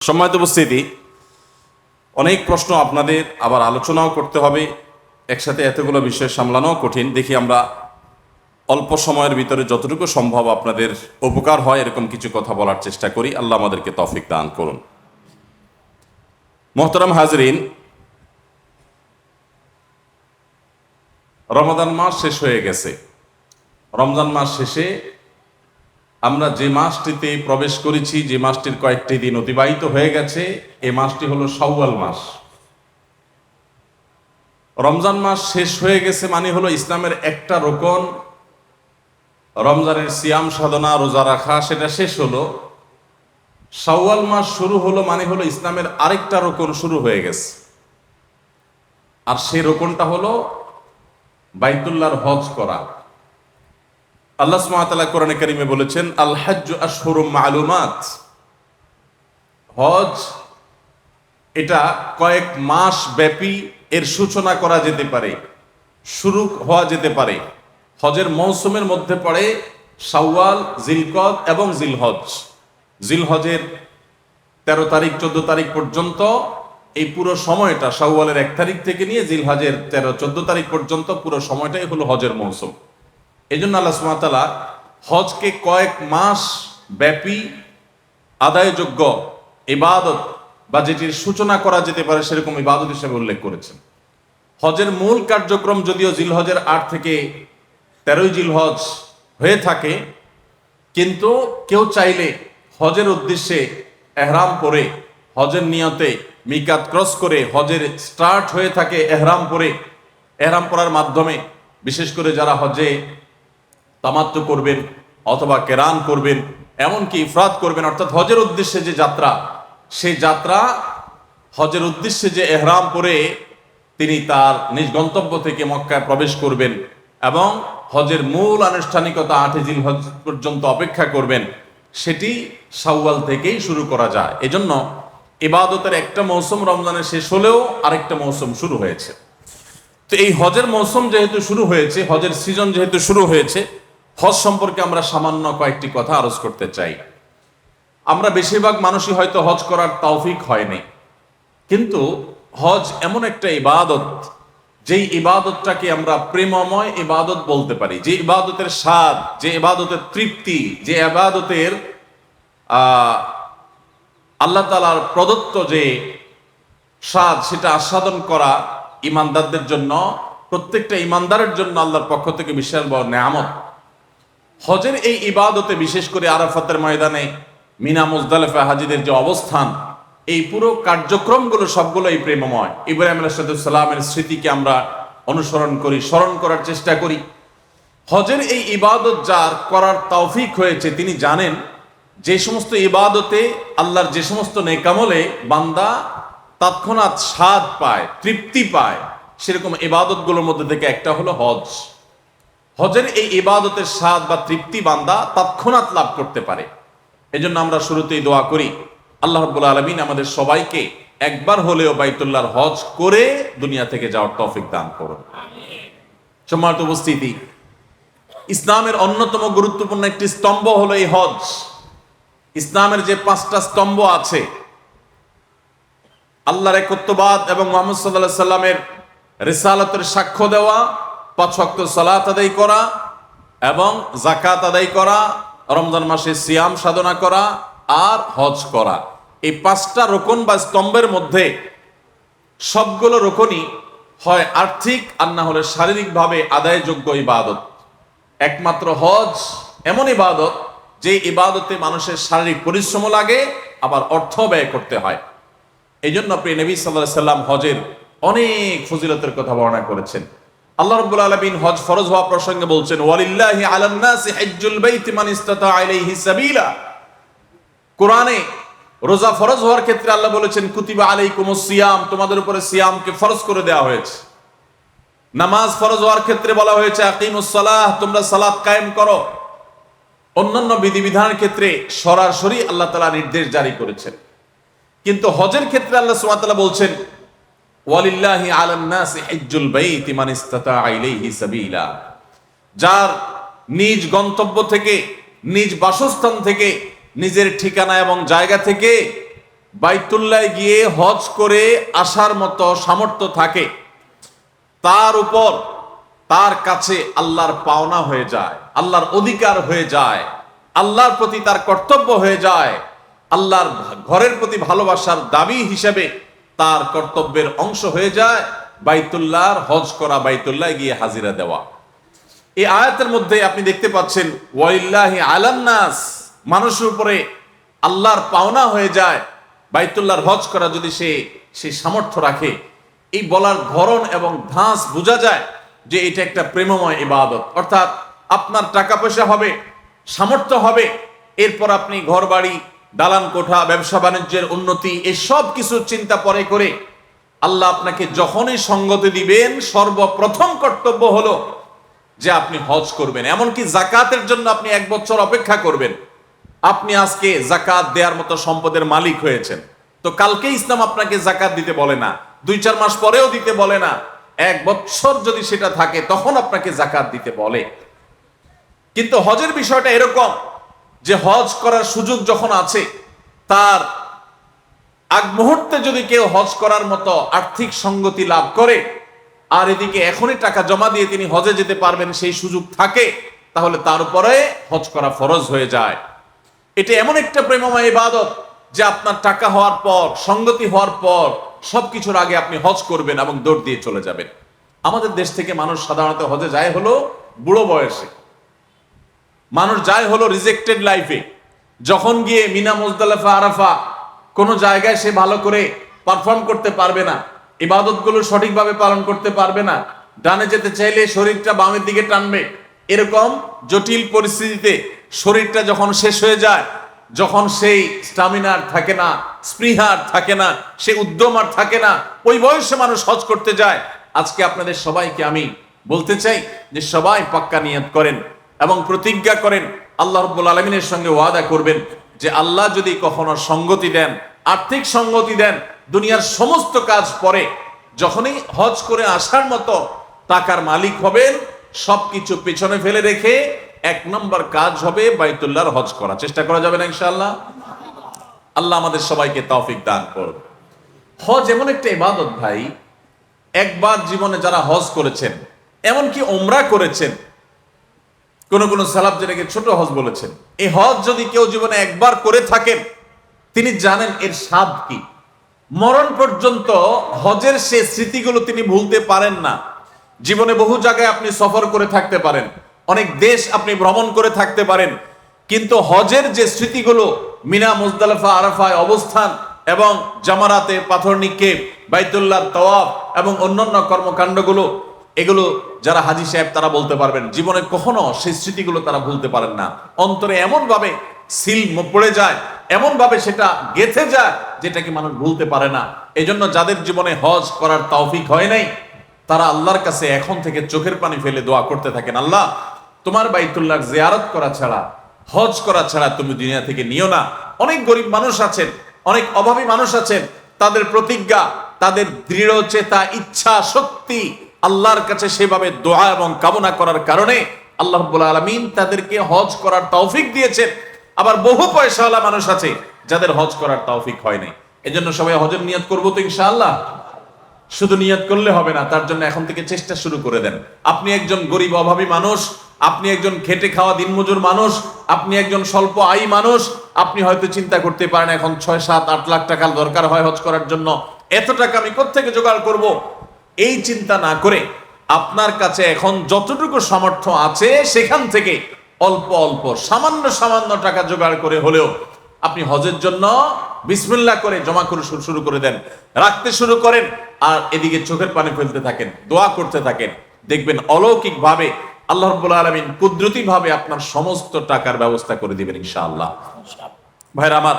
সম্মানিত উপস্থিতি, অনেক প্রশ্ন আপনাদের আবার আলোচনাও করতে হবে, একসাথে এতগুলো বিষয় সামলানোও কঠিন। দেখি আমরা অল্প সময়ের ভিতরে যতটুকু সম্ভব আপনাদের উপকার হয় এরকম কিছু কথা বলার চেষ্টা করি। আল্লাহ আমাদেরকে তৌফিক দান করুন। মোহতারাম হাজরিন, রমাদান মাস শেষ হয়ে গেছে। রমজান মাস শেষে আমরা যে মাসটিতে প্রবেশ করেছি, যে মাসটির কয়েকটি দিন অতিবাহিত হয়ে গেছে, এই মাসটি হলো শাওয়াল মাস। রমজান মাস শেষ হয়ে গেছে মানে হলো ইসলামের একটা রোকন, রমজানের সিয়াম সাধনা রোজা রাখা, সেটা শেষ হলো। শাওয়াল মাস শুরু হলো মানে হলো ইসলামের আরেকটা রোকন শুরু হয়ে গেছে। আর সেই রোকনটা হলো বাইতুল্লাহর হজ করা। আল্লাহ সুবহানাহু ওয়া তাআলা কোরআনে কারীমে বলেছেন, আল হাজ্জু আশহুরুম মা'লুমাত। হজ এটা কয়েক মাস ব্যাপী, এর সূচনা করা যেতে পারে, শুরু হওয়া যেতে পারে। হজের মৌসুমের মধ্যে পড়ে শাওয়াল, জিলকদ এবং জিলহজ। জিলহজের 13 তারিখ 14 তারিখ পর্যন্ত এই পুরো সময়টা, শাওয়ালের 1 তারিখ থেকে নিয়ে জিলহজের 13-14 তারিখ পর্যন্ত পুরো সময়টাই হলো হজের মৌসুম। এই জন্য আল্লাহ সুবহানাহু ওয়া তাআলা হজকে কয়েক মাস ব্যাপী আদায়যোগ্য ইবাদত বা যেটির সূচনা করা যেতে পারে সেরকম ইবাদত হিসেবে উল্লেখ করেছেন। হজের মূল কার্যক্রম যদিও জিলহজের 8 থেকে 13 জিলহজ হয়ে থাকে, কিন্তু কেউ চাইলে হজের উদ্দেশ্যে এহরাম পরে, হজের নিয়তে মিকাত ক্রস করে, হজের স্টার্ট হয়ে থাকে এহরাম পরে, এহরাম পরার মাধ্যমে বিশেষ করে যারা হজে তামাত্তু করবেন অথবা কেরান করবেন, এমনকি ইফরাদ করবেন, অর্থাৎ হজের উদ্দেশ্যে যে যাত্রা, সেই যাত্রা হজের উদ্দেশ্যে যে এহরাম পরে তিনি তার নিজ গন্তব্য থেকে মক্কায় প্রবেশ করবেন এবং হজের মূল আনুষ্ঠানিকতা 8 জিলহজ পর্যন্ত অপেক্ষা করবেন, সেটি শাওয়াল থেকেই শুরু করা যায়। এজন্য ইবাদতের একটা মৌসুম রমজানের শেষ হলেও আরেকটা মৌসুম শুরু হয়েছে। তো এই হজের মৌসুম যেহেতু শুরু হয়েছে, হজের সিজন যেহেতু শুরু হয়েছে, হজ সম্পর্কে আমরা সামান্য কয়েকটি কথা আরজ করতে চাই। আমরা বেশিরভাগ মানুষই হয়তো হজ করার তৌফিক হয়নি, কিন্তু হজ এমন একটা ইবাদত, যেই ইবাদতটাকে আমরা প্রেমময় ইবাদত বলতে পারি, যে ইবাদতের স্বাদ, যে ইবাদতের তৃপ্তি, যে ইবাদতের আল্লাহ তাআলার প্রদত্ত যে স্বাদ, সেটা আস্বাদন করা ইমানদারদের জন্য, প্রত্যেকটা ইমানদারের জন্য আল্লাহর পক্ষ থেকে বিশাল বড় নেয়ামত। হজের এই ইবাদতে, বিশেষ করে আরাফাতের ময়দানে মিনা মুজদালিফা হাজীদের যে অবস্থান, এই পুরো কার্যক্রমগুলো সবগুলোই প্রেমময়। ইব্রাহিম আলাইহিস সালামের স্মৃতিকে আমরা অনুসরণ করি, স্মরণ করার চেষ্টা করি। হজের এই ইবাদত যার করার তৌফিক হয়েছে, তিনি জানেন যে সমস্ত ইবাদতে আল্লাহর যে সমস্ত নেকামলে বান্দা তৎক্ষণাৎ স্বাদ পায়, তৃপ্তি পায়, সেরকম ইবাদতগুলোর মধ্যে থেকে একটা হলো হজ। হজের এই ইবাদতের স্বাদ বা তৃপ্তি বান্দা তৎক্ষণাৎ লাভ করতে পারে। এজন্য আমরা শুরুতেই দোয়া করি, আল্লাহ রাব্বুল আলামিন আমাদের সবাইকে একবার হলেও বাইতুল্লাহর হজ করে দুনিয়া থেকে যাওয়ার তৌফিক দান করুন। সম্মানিত উপস্থিতি, ইসলামের অন্যতম গুরুত্বপূর্ণ একটি স্তম্ভ হলো এই হজ। ইসলামের যে 5টা স্তম্ভ আছে, আল্লাহর একত্ববাদ এবং মুহাম্মদ সাল্লাল্লাহু আলাইহি সাল্লামের রিসালাতের সাক্ষ্য দেওয়া, 5 ওয়াক্ত সালাত আদায় করা এবং যাকাত আদায় করা, রমজান মাসে সিয়াম সাধনা করা আর হজ করা, এই 5টা রোকন বা স্তম্ভের মধ্যে সবগুলো রোকনই হয় আর্থিক আর না হলে শারীরিকভাবে আদায়যোগ্য ইবাদত। একমাত্র হজ এমন ইবাদত যে ইবাদতে মানুষের শারীরিক পরিশ্রম লাগে, আবার অর্থ ব্যয় করতে হয়। এই জন্য প্রিয় নবী সাল্লাল্লাহু আলাইহি সাল্লাম হজের অনেক ফজিলতের কথা বর্ণনা করেছেন। আল্লাহ রাব্বুল আলামিন হজ ফরজ হওয়া প্রসঙ্গে বলছেন, ওয়ালিল্লাহি আলান নাসি হিজ্জুল বাইতি মান ইসতাতা ইলাইহি সাবিলা। কোরআনে রোজা ফরজ হওয়ার ক্ষেত্রে আল্লাহ বলেছেন, কুতিবা আলাইকুমুস সিয়াম, তোমাদের উপরে সিয়ামকে ফরজ করে দেওয়া হয়েছে। নামাজ ফরজ হওয়ার ক্ষেত্রে বলা হয়েছে, আকিমুস সালাহ, তোমরা সালাত কায়েম করো। অন্যান্য বিধিবিধানের ক্ষেত্রে সরাসরি আল্লাহ তাআলা নির্দেশ জারি করেছেন, কিন্তু হজের ক্ষেত্রে আল্লাহ সুবহানাহু ওয়া তাআলা বলছেন, ওয়ালিল্লাহি আলান নাসি হিজ্জুল বাইতি মান ইসতাতা ইলাইহি সাবিলা। যার নিজ গন্তব্য থেকে, নিজ বাসস্থান থেকে, নিজের ঠিকানা এবং জায়গা থেকে বাইতুল্লাহ গিয়ে হজ করে আসার মতো সামর্থ্য থাকে, তার উপর তার কাছে আল্লাহর পাওনা হয়ে যায়, আল্লাহর অধিকার হয়ে যায়, আল্লাহর প্রতি তার কর্তব্য হয়ে যায়, আল্লাহর ঘরের প্রতি ভালোবাসার দাবি হিসেবে তার কর্তব্যের অংশ হয়ে যায় বাইতুল্লাহর হজ করা, বাইতুল্লাহ গিয়ে হাজিরা দেওয়া। এই আয়াতের মধ্যে আপনি দেখতে পাচ্ছেন ওয়ালিল্লাহি আলান নাস, মানুষের উপরে আল্লাহর পাওনা হয়ে যায় বাইতুল্লাহর হজ করা, যদি সে সামর্থ্য রাখে। এই বলার ধরন এবং ধাঁচ বোঝা যায় যে এটা একটা প্রেমময় ইবাদত। অর্থাৎ আপনার টাকা পয়সা হবে, সামর্থ্য হবে, এরপর আপনি ঘর বাড়ি, দালান কোঠা, ব্যবসা বাণিজ্যের উন্নতি, এই সব কিছু চিন্তা পরে করে আল্লাহ আপনাকে যখনই সঙ্গতি দিবেন, সর্বপ্রথম কর্তব্য হলো যে আপনি হজ করবেন। এমনকি জাকাতের জন্য আপনি 1 বছর অপেক্ষা করবেন। আপনি আজকে জাকাত দেওয়ার মতো সম্পদের মালিক হয়েছেন, তো কালকে ইসলাম আপনাকে জাকাত দিতে বলে না, 2-4 মাস পরেও দিতে বলে না, 1 বছর যদি সেটা থাকে তখন আপনাকে জাকাত দিতে বলে। কিন্তু হজের বিষয়টা এরকম যে হজ করার সুযোগ যখন আছে, তার আগ মুহূর্তে যদি কেউ হজ করার মতো আর্থিক সঙ্গতি লাভ করে, আর এদিকে এখনই টাকা জমা দিয়ে তিনি হজে যেতে পারবেন, সেই সুযোগ থাকে, তাহলে তার উপরে হজ করা ফরজ হয়ে যায়। এটা এমন একটা প্রেমময় ইবাদত যে আপনার টাকা হওয়ার পর, সঙ্গতি হওয়ার পর, সবকিছুর আগে আপনি হজ করবেন এবং দৌড় দিয়ে চলে যাবেন। আমাদের দেশ থেকে মানুষ সাধারণত হজে যায় হলো বুড়ো বয়সে, মানুষ যায় হলো রিজেক্টেড লাইফে। যখন গিয়ে মিনা, মুজদালিফা, আরাফা কোনো জায়গায় সে ভালো করে পারফর্ম করতে পারবে না, ইবাদতগুলো সঠিকভাবে পালন করতে পারবে না, ডানে যেতে চাইলে শরীরটা বামের দিকে টানবে, এরকম জটিল পরিস্থিতিতে শরীরটা যখন শেষ হয়ে যায়, যখন সেই স্টামিনার থাকে না, স্পৃহার থাকে না, সে উদ্যম আর থাকে না, ওই বয়সে মানুষ হজ করতে যায়। আজকে আপনাদের সবাইকে আমি বলতে চাই যে সবাই পাক্কা নিয়ত করেন এবং প্রতিজ্ঞা করেন, আল্লাহ রাব্বুল আলামিনের সঙ্গে ওয়াদা করবেন যে আল্লাহ যদি কখনো সঙ্গতি দেন, আর্থিক সঙ্গতি দেন, দুনিয়ার সমস্ত কাজ পরে যখনই হজ করে আসার মতো টাকার মালিক হবেন, সবকিছু পেছনে ফেলে রেখে 1 নম্বর কাজ হবে বাইতুল্লাহর হজ করা। চেষ্টা করা যাবে না ইনশাআল্লাহ? আল্লাহ আমাদের সবাইকে তৌফিক দান করুন। হজ এমন একটা ইবাদত ভাই, একবার জীবনে যারা হজ করেছেন, এমনকি উমরা করেছেন, কোন সালাফ যেটাকে ছোট হজ বলেছেন, এই হজ যদি কেউ জীবনে একবার করে থাকেন, তিনি জানেন এর স্বাদ কি। মরণ পর্যন্ত হজের সে স্মৃতিগুলো তিনি ভুলতে পারেন না। জীবনে বহু জায়গায় আপনি সফর করে থাকতে পারেন, অনেক দেশ আপনি ভ্রমণ করে থাকতে পারেন, কিন্তু হজের যে স্মৃতিগুলো, মিনা, মুজদালিফা, আরাফায় অবস্থান এবং জামারাতে পাথর নিক্ষেপ, বাইতুল্লাহ তাওয়াফ এবং অন্যান্য কর্মকাণ্ডগুলো, এগুলো যারা হাজী সাহেব তারা বলতে পারবেন, জীবনে কখনো সেই স্মৃতিগুলো তারা ভুলতে পারেন না। অন্তরে এমন ভাবে সিল পড়ে যায়, এমন ভাবে সেটা গেঁথে যায় যেটাকে মানুষ ভুলতে পারে না। এজন্য যাদের জীবনে হজ করার তৌফিক হয় নাই, তারা আল্লাহর কাছে এখন থেকে চোখের পানি ফেলে দোয়া করতে থাকেন, আল্লাহ তোমার বাইতুল্লাহ জিয়ারত করা ছাড়া, হজ করা ছাড়া তুমি দুনিয়া থেকে নিও না। অনেক গরিব মানুষ আছেন, অনেক অভাবী মানুষ আছেন, তাদের প্রতিজ্ঞা, তাদের দৃঢ় চেতা, ইচ্ছা শক্তি আল্লাহর কাছে সেভাবে দোয়া এবং কামনা করার কারণে আল্লাহ রাব্বুল আলামিন তাদেরকে হজ করার তৌফিক দিয়েছেন। আবার বহু পয়সাওয়ালা মানুষ আছে যাদের হজ করার তৌফিক হয় নাই। এজন্য সবাই হজের নিয়ত করবো তো ইনশাআল্লাহ। শুধু নিয়ত করলে হবে না, তার জন্য এখন থেকে চেষ্টা শুরু করে দেন। আপনি একজন গরিব অভাবী মানুষ, আপনি একজন খেটে খাওয়া দিনমজুর মানুষ, আপনি একজন স্বল্প আয়ী মানুষ, আপনি হয়তো চিন্তা করতে পারেন এখন 6-7-8 লাখ টাকা দরকার হয় হজ করার জন্য, এত টাকা আমি কোত্থেকে জোগাড় করব? এই চিন্তা না করে আপনার কাছে এখন যতটুকু সামর্থ্য আছে সেখান থেকে অল্প অল্প সামান্য সামান্য টাকা জোগাড় করে হলেও আপনি হজের জন্য বিসমিল্লাহ করে জমা করে শুরু করে দেন, রাখতে শুরু করেন, আর এদিকে চোখের পানি ফেলতে থাকেন, দোয়া করতে থাকেন। দেখবেন অলৌকিক ভাবে আল্লাহ রাব্বুল আলামিন কুদরতি ভাবে আপনার সমস্ত টাকার ব্যবস্থা করে দিবেন ইনশাআল্লাহ। ভাইরা আমার,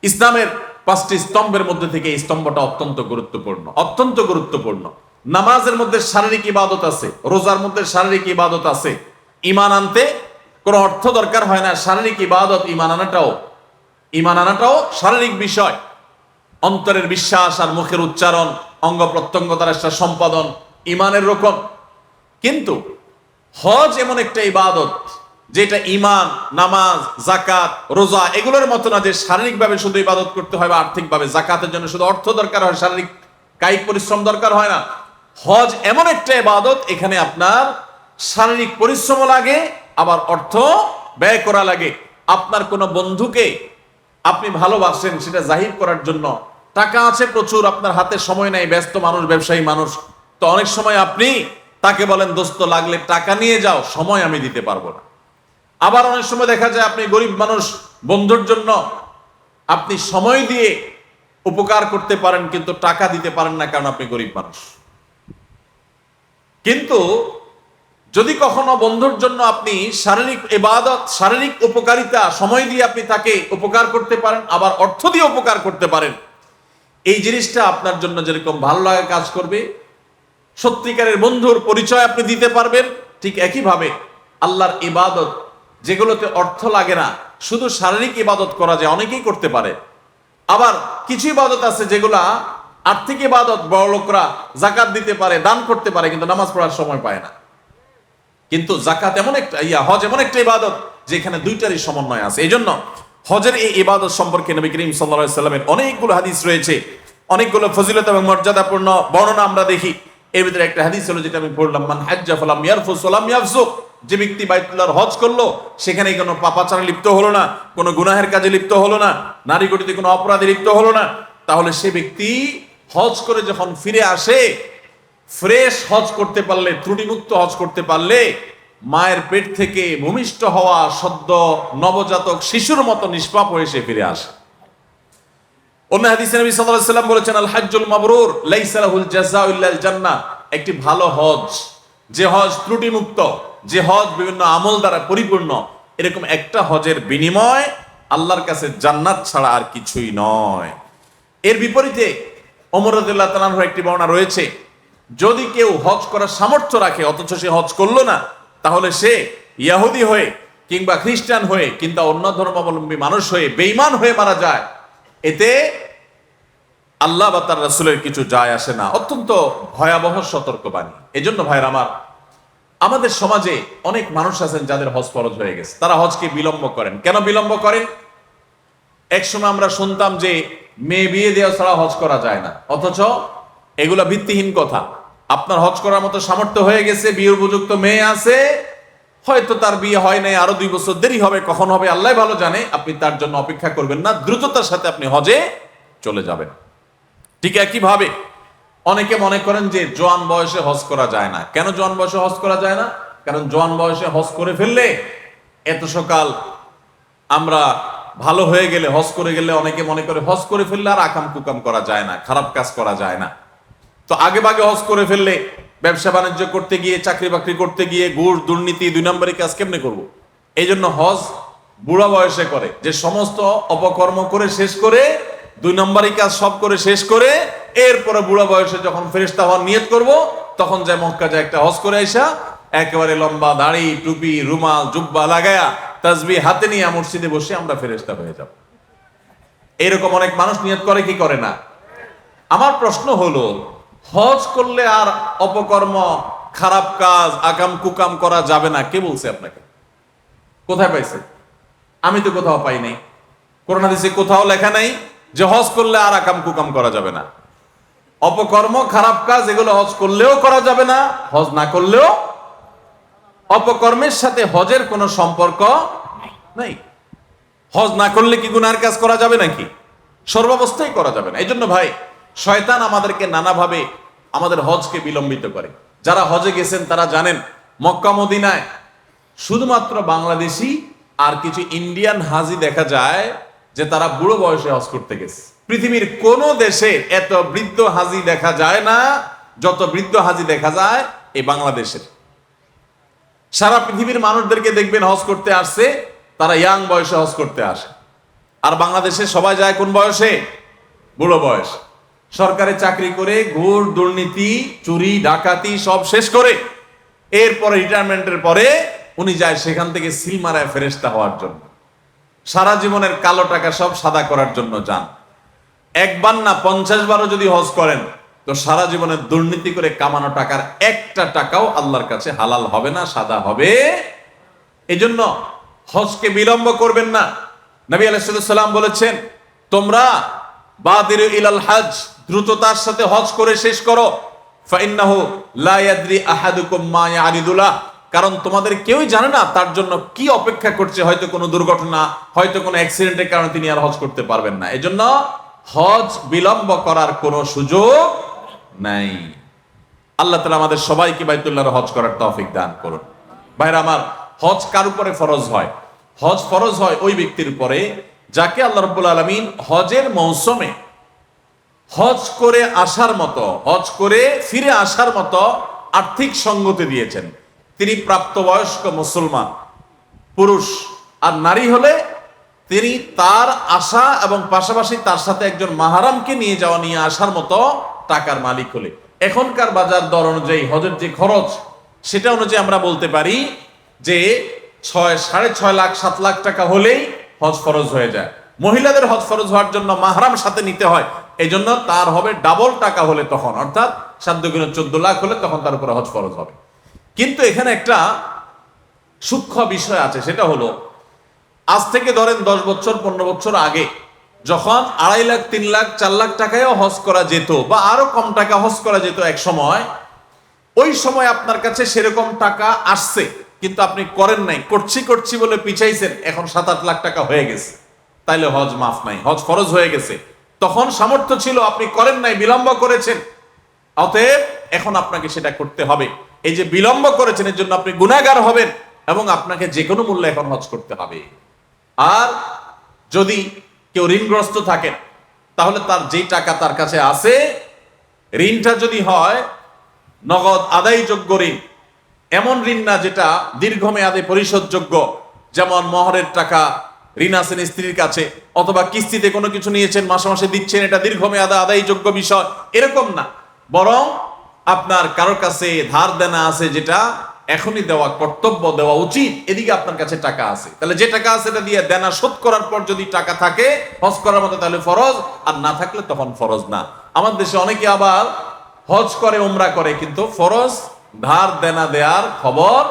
ইসলামের 5টি স্তম্ভের মধ্যে থেকে এই স্তম্ভটা অত্যন্ত গুরুত্বপূর্ণ, অত্যন্ত গুরুত্বপূর্ণ। নামাজের মধ্যে শারীরিক ইবাদত আছে, রোজার মধ্যে শারীরিক ইবাদত আছে। ঈমান আনতে কোনো অর্থ দরকার হয় না, শারীরিক ইবাদত, ঈমান আনাটাও শারীরিক বিষয়। অন্তরের বিশ্বাস আর মুখের উচ্চারণ, অঙ্গ প্রত্যঙ্গ দ্বারা সম্পাদন ঈমানের রকম। কিন্তু হজ এমন একটা ইবাদত যেটা ঈমান, নামাজ, যাকাত, রোজা এগুলোর মতো না যে শারীরিকভাবে শুধু ইবাদত করতে হয় বা আর্থিকভাবে। যাকাতের জন্য শুধু অর্থ দরকার হয়, শারীরিক কায়িক পরিশ্রম দরকার হয় না। হজ এমন একটা ইবাদত, এখানে আপনার শারীরিক পরিশ্রম লাগে, আবার অর্থ ব্যয় করা লাগে। আপনার কোনো বন্ধুকে আপনি ভালোবাসেন, সেটা জাহির করার জন্য টাকা আছে প্রচুর, আপনার হাতে সময় নাই, ব্যস্ত মানুষ, ব্যবসায়ী মানুষ, তো অনেক সময় আপনি তাকে বলেন, দোস্ত লাগলে টাকা নিয়ে যাও, সময় আমি দিতে পারবো না। আবার অনেক সময় দেখা যায় আপনি গরিব মানুষ, বন্ধুর জন্য আপনি সময় দিয়ে উপকার করতে পারেন, কিন্তু টাকা দিতে পারেন না, কারণ আপনি গরিব মানুষ। কিন্তু যদি কখনো বন্ধুর জন্য আপনি শারীরিক ইবাদত, শারীরিক উপকারিতা, সময় দিয়ে আপনি তাকে উপকার করতে পারেন, আবার অর্থ দিয়ে উপকার করতে পারেন, এই জিনিসটা আপনার জন্য যেরকম ভালো লাগা কাজ করবে, সত্যিকারের বন্ধুর পরিচয় আপনি দিতে পারবেন। ঠিক একইভাবে আল্লাহর ইবাদত, যেগুলোতে অর্থ লাগে না, শুধু শারীরিক ইবাদত করা যায়, অনেকেই করতে পারে। আবার কিছু ইবাদত আছে যেগুলা আর্থিক ইবাদত, বড় লোকরা যাকাত দিতে পারে, দান করতে পারে, কিন্তু নামাজ পড়ার সময় পায় না। কিন্তু যাকাত এমন একটা হজ এমন একটা ইবাদত যেখানে দুইটারই সমন্বয় আছে। এই জন্য হজের এই ইবাদত সম্পর্কে নবী করিম সাল্লাল্লাহু আলাইহি সাল্লামের অনেকগুলো হাদিস রয়েছে, অনেকগুলো ফজিলত এবং মর্যাদাপূর্ণ বর্ণনা আমরা দেখি। এর ভিতরে একটা হাদিস হলো যেটা আমি পড়লাম, মান হাজ্জা ফালাম ইয়ারফুস ওয়ালাম ইয়াফসুক, যে ব্যক্তি বাইতুল্লাহর হজ করলো, সেখানে কোনো পাপাচারে লিপ্ত হলো না, কোনো গুনাহের কাজে লিপ্ত হলো না, নারী গতিতে কোনো অপরাধে লিপ্ত হলো না, তাহলে সে ব্যক্তি হজ করে যখন ফিরে আসে, ফ্রেশ হজ করতে পারলে, ত্রুটিমুক্ত হজ করতে পারলে, মায়ের পেট থেকে ভূমিষ্ঠ হওয়া সদ্য নবজাতক শিশুর মতো নিষ্পাপ হয়ে সে ফিরে আসে। অন্য হাদিসে নবী সাল্লাল্লাহু আলাইহি ওয়াসাল্লাম বলেছেন, আল হাজ্জুল মাবরুর লাইসা লাহুল জাযাউ ইল্লাল জান্নাহ, একটি ভালো হজ, যে হজ ত্রুটিমুক্ত, যে হজ বিভিন্ন আমল দ্বারা পরিপূর্ণ, এরকম একটা হজের বিনিময় আল্লাহর কাছে জান্নাত ছাড়া আর কিছুই নয়। এর বিপরীতে ওমর রাদিয়াল্লাহু তাআলা আনহু একটি বর্ণনা রয়েছে, যদি কেউ হজ করার সামর্থ্য রাখে অথচ সে হজ করলো না, তাহলে সে ইহুদি হয়ে কিংবা খ্রিস্টান হয়ে কিংবা অন্য ধর্মাবলম্বী মানুষ হয়ে বেঈমান হয়ে মারা যায়, এতে আল্লাহ বা তার রাসূলের কিছু যায় আসে না। অত্যন্ত ভয়াবহ সতর্কবাণী। এজন্য ভাইরা আমার, আমাদের সমাজে অনেক মানুষ আছেন যাদের হজ ফরজ হয়ে গেছে, তারা হজকে বিলম্ব করেন। কেন বিলম্ব করেন? একসময় আমরা শুনতাম যে মেয়ে বিয়ে দেওয়া ছাড়া হজ করা যায় না, অথচ এগুলা ভিত্তিহীন কথা। আপনার হজ করার মতো সামর্থ্য হয়ে গেছে, বিয়ের উপযুক্ত মেয়ে আছে, হয়তো তার বিয়ে হয় নাই, আরো 2 বছর দেরি হবে, কখন হবে আল্লাহ ভালো জানে, আপনি তার জন্য অপেক্ষা করবেন না, দ্রুততার সাথে আপনি হজে চলে যাবেন। ঠিক একইভাবে অনেকে মনে করেন যে জোয়ান বয়সে হজ করা যায় না। কেন জোয়ান বয়সে হজ করা যায় না? কারণ জোয়ান বয়সে হজ করে ফেললে, এত সকাল আমরা ভালো হয়ে গেলে, হজ করে গেলে, অনেকে মনে করে হজ করে ফেললে আর আকাম কুকাম করা যায় না, খারাপ কাজ করা যায় না। তো আগে ভাগে হজ করে ফেললে ব্যবসা বাণিজ্য করতে গিয়ে, চাকরি বাকরি করতে গিয়ে ঘুষ, দুর্নীতি, 2 নম্বরী কাজ কেমনে করব? এই জন্য হজ বুড়া বয়সে করে, যে সমস্ত অপকর্ম করে শেষ করে, 2 নম্বরী কাজ সব করে শেষ করে, এরপরে বুড়া বয়সে যখন ফেরেশতা হওয়ার নিয়ত করব, তখন যায় মক্কা যায় একটা হজ করে আইসা একেবারে লম্বা দাড়ি, টুপি, রুমাল, জুব্বা লাগায়া, তাসবিহ হাতে নিয়ে মসজিদে বসে আমরা ফেরেশতা হয়ে যাব। এরকম অনেক মানুষ নিয়ত করে কি করে না? আমার প্রশ্ন হলো, হজ করলে আর অপকর্ম, খারাপ কাজ, আকাম কুকাম করা যাবে না, কে বলছে আপনাকে? কোথায় পাইছে? আমি তো কোথাও পাই নাই। কোরআন হাদিসে কোথাও লেখা নাই যে হজ করলে আর আকাম কুকাম করা যাবে না। অপকর্ম, খারাপ কাজ এগুলো হজ করলেও করা যাবে না, হজ না করলেও। অপকর্মের সাথে হজের কোনো সম্পর্ক নাই। হজ না করলে কি গুনাহের কাজ করা যাবে নাকি? সর্বাবস্থায় করা যাবে না। এই জন্য ভাই, শয়তান আমাদেরকে নানাভাবে আমাদের হজকে বিলম্বিত করে। যারা হজে গেছেন তারা জানেন, মক্কা মদিনায় শুধুমাত্র বাংলাদেশি আর কিছু ইন্ডিয়ান হাজি দেখা যায় যে তারা বুড়ো বয়সে হজ করতে গেছে। পৃথিবীর কোন দেশে এত বৃদ্ধ হাজি দেখা যায় না যত বৃদ্ধ হাজি দেখা যায় এই বাংলাদেশের। সারা পৃথিবীর মানুষদেরকে দেখবেন হজ করতে আসছে, তারা ইয়াং বয়সে হজ করতে আসে। আর বাংলাদেশে সবাই যায় কোন বয়সে? বুড়ো বয়স। সরকারি চাকরি করে ঘুষ, দুর্নীতি, চুরি, ডাকাতি সব শেষ করে এরপরে রিটায়ারমেন্টের পরে উনি যায় সেখান থেকে সিল মারায় ফেরেশতা হওয়ার জন্য। সারা জীবনের কালো টাকা সব সাদা করার জন্য যান। একবার না 50 বারও যদি হজ করেন, তো সারা জীবনের দুর্নীতি করে কামানো টাকার একটা টাকাও আল্লাহর কাছে হালাল হবে না, সাদা হবে এজন্য হজকে বিলম্ব করবেন না। নবী আলাইহিস সালাম বলেছেন, তোমরা বাদিরু ইলাল হজ, দ্রুততার সাথে হজ করে শেষ করো। ফাইন্নাহু লা ইয়াদরি আহাদুকুম মা ইয়ারিদুলাহ, কারণ তোমাদের কেউই জানে না তার জন্য কি অপেক্ষা করছে। হয়তো কোনো দুর্ঘটনা, হয়তো কোনো অ্যাক্সিডেন্টের কারণে তিনি আর হজ করতে পারবেন না। এজন্য হজ বিলম্ব করার কোনো সুযোগ নাই। আল্লাহ তাআলা আমাদের সবাইকে বাইতুল্লাহর হজ করার তৌফিক দান করুন। ভাইরা আমার, হজ কার উপরে ফরজ হয়? হজ ফরজ হয় ওই ব্যক্তির উপরে যাকে আল্লাহ রাব্বুল আলামিন হজের মৌসুমে হজ করে আসার মতো, হজ করে ফিরে আসার মতো আর্থিক সঙ্গতি দিয়েছেন। তিনি প্রাপ্তবয়স্ক মুসলমান পুরুষ, আর নারী হলে তিনি তার আসা এবং পাশাপাশি তার সাথে একজন মাহারামকে নিয়ে যাওয়া, নিয়ে আসার মতো টাকার মালিক হলে। এখনকার বাজার দর অনুযায়ী হজের যে খরচ, সেটা অনুযায়ী আমরা বলতে পারি যে 6.5 লাখ 7 লাখ টাকা হলেই হজ ফরজ হয়ে যায়। মহিলাদের হজ ফরজ হওয়ার জন্য মাহরাম সাথে নিতে হয়, এই জন্য তার হবে ডাবল টাকা হলে তখন, অর্থাৎ 7 দুগুণে 14 লাখ হলে তখন তার উপরে হজ ফরজ হবে। কিন্তু এখানে একটা সূক্ষ্ম বিষয় আছে, সেটা হলো আজ থেকে ধরেন 10 বছর 15 বছর আগে যখন 2.5 লাখ 3 লাখ 4 লাখ টাকায়ও হজ করা যেত, বা আরো কম টাকা হজ করা যেত এক সময়, ওই সময় আপনার কাছে সেরকম টাকা আসছে কিন্তু আপনি করেন নাই, করছি বলে পিছাইছেন, এখন 7-8 লাখ টাকা হয়ে গেছে, তাইলে হজ মাফ নাই, হজ ফরজ হয়ে গেছে। তখন সামর্থ্য ছিল, আপনি করেন নাই, বিলম্ব করেছেন, অতএব এখন আপনাকে সেটা করতে হবে। এই যে বিলম্ব করেছেন এর জন্য আপনি গুনাহগার হবেন এবং আপনাকে যে কোনো মূল্যে এখন হজ করতে হবে। আর যদি কেউ ঋণগ্রস্ত থাকেন, তাহলে তার যেই টাকা তার কাছে আছে, ঋণটা যদি হয় নগদ আদায়যোগ্য ঋণ, এমন ঋণ না যেটা দীর্ঘমেয়াদে পরিশোধযোগ্য, যেমন মোহরের টাকা ঋণ আছেন স্ত্রীর কাছে, অথবা কিস্তিতে কোনো কিছু নিয়েছেন মাসে মাসে দিচ্ছেন, এটা দীর্ঘমেয়াদে আদায়যোগ্য বিষয়, এরকম না। বরং আপনার কারোর কাছে ধার দেনা আছে যেটা এখনই দেওয়া কর্তব্য, দেওয়া উচিত, এদিকে আপনার কাছে টাকা আছে, তাহলে যে টাকা আছে এটা দিয়ে দেনা শোধ করার পর যদি টাকা থাকে হজ করার মতো তাহলে ফরজ, আর না থাকলে তখন ফরজ না। আমার দেশে অনেকে আবার হজ করে, উমরা করে, কিন্তু ফরজ ধার দেনা দেওয়ার খবর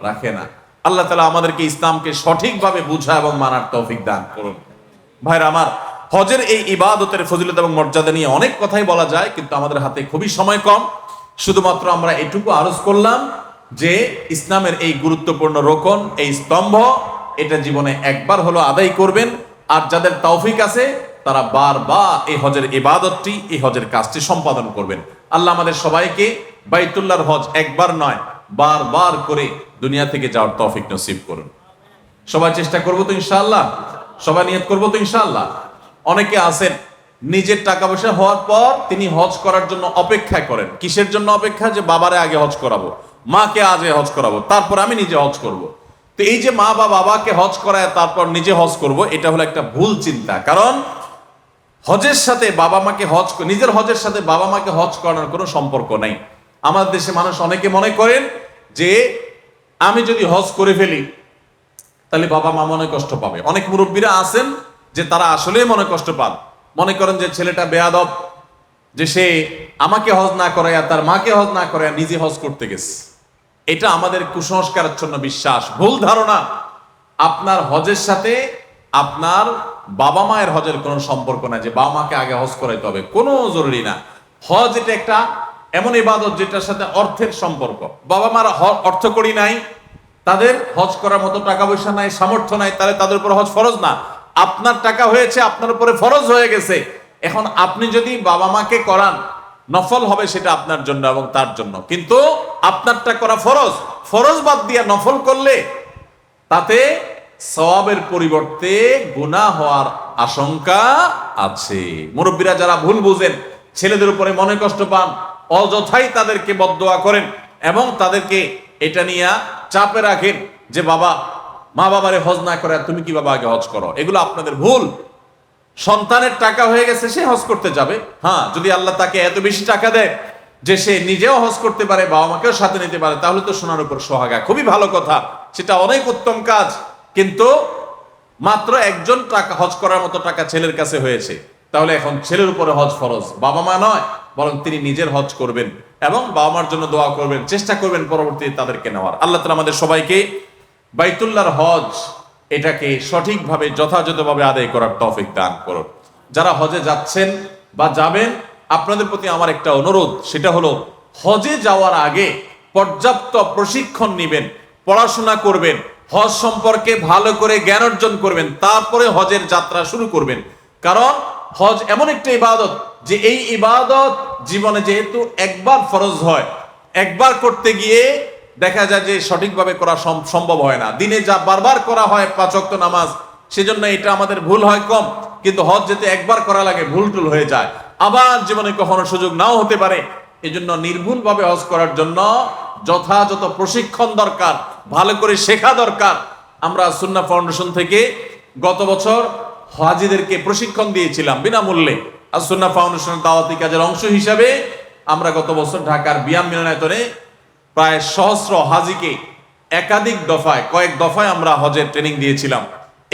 রাখে না। আল্লাহ তাআলা আমাদেরকে ইসলামকে সঠিকভাবে বুঝা এবং মানার তৌফিক দান করুন। ভাইরা আমার, হজের এই ইবাদতের ফজিলত এবং মর্যাদা নিয়ে অনেক কথাই বলা যায়, কিন্তু আমাদের হাতে খুবই সময় কম। শুধুমাত্র আমরা এটুকু আরজ করলাম যে ইসলামের এই গুরুত্বপূর্ণ রোকন, এই স্তম্ভ, এটা জীবনে একবার হলো আদায় করবেন। আর যাদের তৌফিক আছে তারা বারবার এই হজের ইবাদতটি, এই হজের কাজটি সম্পাদন করবেন। আল্লাহ আমাদের সবাইকে বাইতুল্লাহর হজ একবার নয় বারবার করে দুনিয়া থেকে যাওয়ার তৌফিক নসিব করুন। সবাই চেষ্টা করবো তো ইনশাআল্লাহ, সবাই নিয়ত করবো তো ইনশাআল্লাহ। অনেকে আছেন নিজের টাকা পয়সা হওয়ার পর তিনি হজ করার জন্য অপেক্ষা করেন। কিসের জন্য অপেক্ষা? যে বাবারে আগে হজ করাবো, মাকে আগে হজ করাবো, তারপর আমি নিজে হজ করব। তো এই যে মা বা বাবাকে হজ করায় তারপর নিজে হজ করব, এটা হলো একটা ভুল চিন্তা। কারণ হজের সাথে বাবা মাকে হজ, নিজের হজের সাথে বাবা মাকে হজ করানোর কোনো সম্পর্ক নাই। আমাদের দেশে মানুষ অনেকে মনে করেন যে আমি যদি হজ করে ফেলি তাহলে বাবা মা মনে কষ্ট পাবে। অনেক মুরব্বীরা আছেন যে তারা আসলেই মনে কষ্ট পান, মনে করেন যে ছেলেটা বেয়াদব, যে সে আমাকে হজ না করাইয়া তার মাকে হজ না করাইয়া নিজে হজ করতে গেছে। এটা আমাদের কুসংস্কারাচ্ছন্ন বিশ্বাস, ভুল ধারণা। আপনার হজের সাথে আপনার বাবা মায়ের হজের কোনো সম্পর্ক নাই যে বাবা মাকে আগে হজ করাইতে হবে, কোনো জরুরি না। হজ এটা একটা এমন ইবাদত যেটার সাথে অর্থের সম্পর্ক। বাবা মার অর্থ করি নাই, তাদের হজ করার মতো টাকা পয়সা নাই, সামর্থ্য নাই, তাহলে তাদের উপর হজ ফরজ না। আপনার টাকা হয়েছে, আপনার উপরে ফরজ হয়ে গেছে। এখন আপনি যদি বাবা মাকে করান, নফল হবে সেটা আপনার জন্য এবং তার জন্য, কিন্তু আপনারটা করা ফরজ। ফরজ বাদ দিয়ে নফল করলে তাতে সওয়াবের পরিবর্তে গুনাহ হওয়ার আশঙ্কা আছে। মুরব্বীরা যারা ভুল বুঝেন, ছেলেদের উপরে মনে কষ্ট পান, অযথাই তাদেরকে বদদোয়া করেন এবং তাদেরকে এটা নিয়ে চাপে রাখেন যে বাবা মা বাবারে হজ না করে তুমি কি বাবা আগে হজ করো, এগুলো আপনাদের ভুল। সন্তানের টাকা হয়ে গেছে, সে হজ করতে যাবে। হ্যাঁ, যদি আল্লাহ তাকে এত বেশি টাকা দেয় যে সে নিজেও হজ করতে পারে, বাবা মাকেও সাথে নিতে পারে, তাহলে তো সোনার উপর সোহাগা, খুবই ভালো কথা, সেটা অনেক উত্তম কাজ। কিন্তু মাত্র একজন টাকা হজ করার মতো টাকা ছেলের কাছে হয়েছে, তাহলে এখন ছেলের উপরে হজ ফরজ, বাবা মা নয়, বরং তিনি নিজের হজ করবেন এবং বাবা মার জন্য দোয়া করবেন, চেষ্টা করবেন পরবর্তীতে তাদেরকে নেওয়ার। আল্লাহ তাআলা আমাদের সবাইকে বাইতুল্লাহর হজ এটাকে সঠিকভাবে যথাযথভাবে আদায় করার তৌফিক দান করুন। যারা হজে যাচ্ছেন বা যাবেন, আপনাদের প্রতি আমার একটা অনুরোধ, সেটা হলো হজে যাওয়ার আগে পর্যাপ্ত প্রশিক্ষণ নেবেন, পড়াশোনা করবেন, হজ সম্পর্কে ভালো করে জ্ঞান অর্জন করবেন, তারপরে হজের যাত্রা শুরু করবেন। কারণ হজ এমন একটা ইবাদত যে এই ইবাদত জীবনে যেহেতু একবার ফরজ হয়, একবার করতে গিয়ে দেখা যায় যে সঠিকভাবে করা সম্ভব হয় না। দিনে যা বারবার করা হয় 5 ওয়াক্ত নামাজ, সেজন্য এটা আমাদের ভুল হয় কম, কিন্তু হজ যেতে একবার করা লাগে ভুল টুল হয়ে যায়, আবার জীবনে কখনো সুযোগ নাও হতে পারে। এজন্য নির্ভুলভাবে হজ করার জন্য যথাযথ প্রশিক্ষণ দরকার, ভালো করে শেখা দরকার। আমরা সুন্নাহ ফাউন্ডেশন থেকে গত বছর হাজিদেরকে প্রশিক্ষণ দিয়েছিলাম বিনামূল্যে। আর সুন্নাহ ফাউন্ডেশনের দাওয়াতি কাজের অংশ হিসাবে আমরা গত বছর ঢাকার বিয়াম মিলনায়তনে প্রায় সহস্র হাজিকে একাধিক দফায়, কয়েক দফায় আমরা হজের ট্রেনিং দিয়েছিলাম।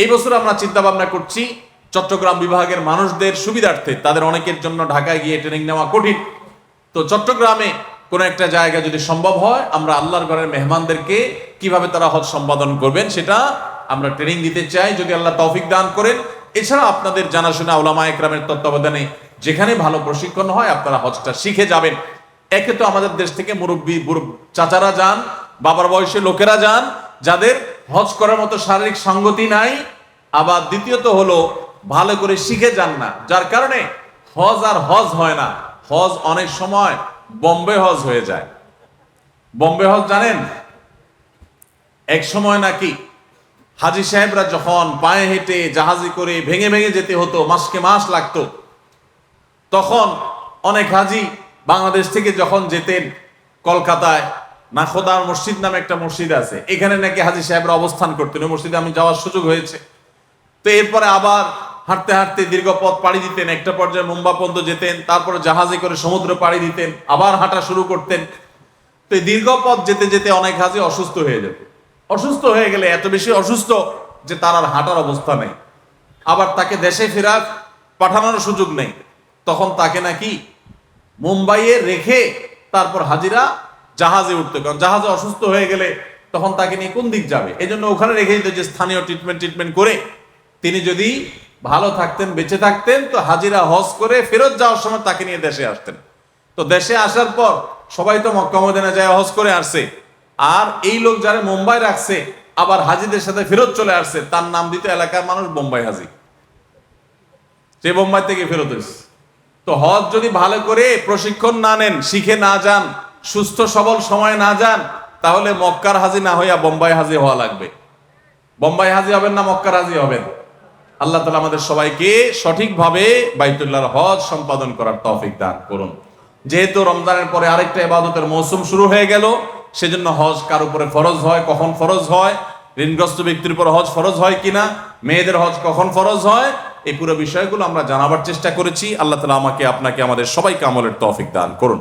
এই বছর আমরা চিন্তা ভাবনা করছি চট্টগ্রাম বিভাগের মানুষদের সুবিধার্থে, তাদের অনেকের জন্য ঢাকায় গিয়ে ট্রেনিং নেওয়া কঠিন, তো চট্টগ্রামে কোনো একটা জায়গা যদি সম্ভব হয়, আমরা আল্লাহর ঘরের মেহমানদেরকে কিভাবে তারা হজ সম্পাদন করবেন সেটা আমরা ট্রেনিং দিতে চাই, যদি আল্লাহ তৌফিক দান করেন। এছাড়া আপনাদের জানাশোনা উলামা একরামের তত্ত্বাবধানে যেখানে ভালো প্রশিক্ষণ হয় আপনারা হজটা শিখে যাবেন। একে তো আমাদের দেশ থেকে মুরব্বী চাচারা যান, বাবার বয়সী লোকেরা যান, যাদের হজ করার মতো শারীরিক সঙ্গতি নাই। আবার দ্বিতীয়ত হলো ভালো করে শিখে যান না, যার কারণে হজ আর হজ হয় না। হজ অনেক সময় বোম্বে হজ হয়ে যায়। বোম্বে হজ জানেন, এক সময় নাকি হাজি সাহেবরা যখন পায়ে হেঁটে জাহাজে করে ভেঙে ভেঙে যেতে হতো, মাসকে মাস লাগতো, তখন অনেক হাজি বাংলাদেশ থেকে যখন যেতেন কলকাতায় নাখোদার মসজিদ নামে একটা মসজিদ আছে, এখানে নাকি হাজি সাহেবরা অবস্থান করতেন। ওই মসজিদে আমি যাওয়ার সুযোগ হয়েছে। তো এরপরে আবার হাঁটতে হাঁটতে দীর্ঘ পথ পাড়ি দিতেন, একটা পর্যায়ে মুম্বাই পর্যন্ত যেতেন, তারপরে জাহাজে করে সমুদ্র পাড়ি দিতেন, আবার হাঁটা শুরু করতেন। তো এই দীর্ঘ পথ যেতে যেতে অনেক হাজি অসুস্থ হয়ে যেত। অসুস্থ হয়ে গেলে এত বেশি অসুস্থ যে তার আর হাঁটার অবস্থা নেই, আবার তাকে দেশে ফেরার পাঠানোর সুযোগ নেই, তখন তাকে নাকি মুম্বাইয়ে রেখে তারপর হাজিরা জাহাজে উঠতে, কারণ জাহাজে অসুস্থ হয়ে গেলে তখন তাকে নিয়ে কোন দিক যাবে, এই জন্য ওখানে রেখে দিত যে স্থানীয় ট্রিটমেন্ট করে তিনি যদি ভালো থাকতেন, বেঁচে থাকতেন, তো হাজিরা হজ করে ফেরত যাওয়ার সময় তাকে নিয়ে দেশে আসতেন। তো দেশে আসার পর সবাই তো মক্কা মদিনা যায় হজ করে আসছে, আর এই লোক যারা মুম্বাই রাখছে আবার হাজিদের সাথে ফেরত চলে আসছে, তার নাম দিত এলাকার মানুষ বোম্বাই হাজি, সে বোম্বাই থেকে ফেরত হয়েছে। তো হজ যদি ভালো করে প্রশিক্ষণ না নেন, শিখে না যান, সুস্থ সবল সময় না যান, তাহলে মক্কার হাজি না হইয়া বোম্বাই হাজি হওয়া লাগবে। বোম্বাই হাজি হবেন না মক্কার হাজি হবেন। আল্লাহ তাআলা আমাদের সবাইকে সঠিকভাবে বাইতুল্লাহর হজ সম্পাদন করার তৌফিক দান করুন। যেহেতু রমজানের পরে আরেকটা ইবাদতের মৌসুম শুরু হয়ে গেল, সেজন্য হজ কার উপরে ফরজ হয়, কখন ফরজ হয়, ঋণগ্রস্ত ব্যক্তির উপর হজ ফরজ হয় কিনা, মেয়েদের হজ কখন ফরজ হয়, এই পুরো বিষয়গুলো আমরা জানাবার চেষ্টা করেছি। আল্লাহ তাআলা আমাকে, আপনাকে, আমাদের সবাইকে আমলের তৌফিক দান করুন।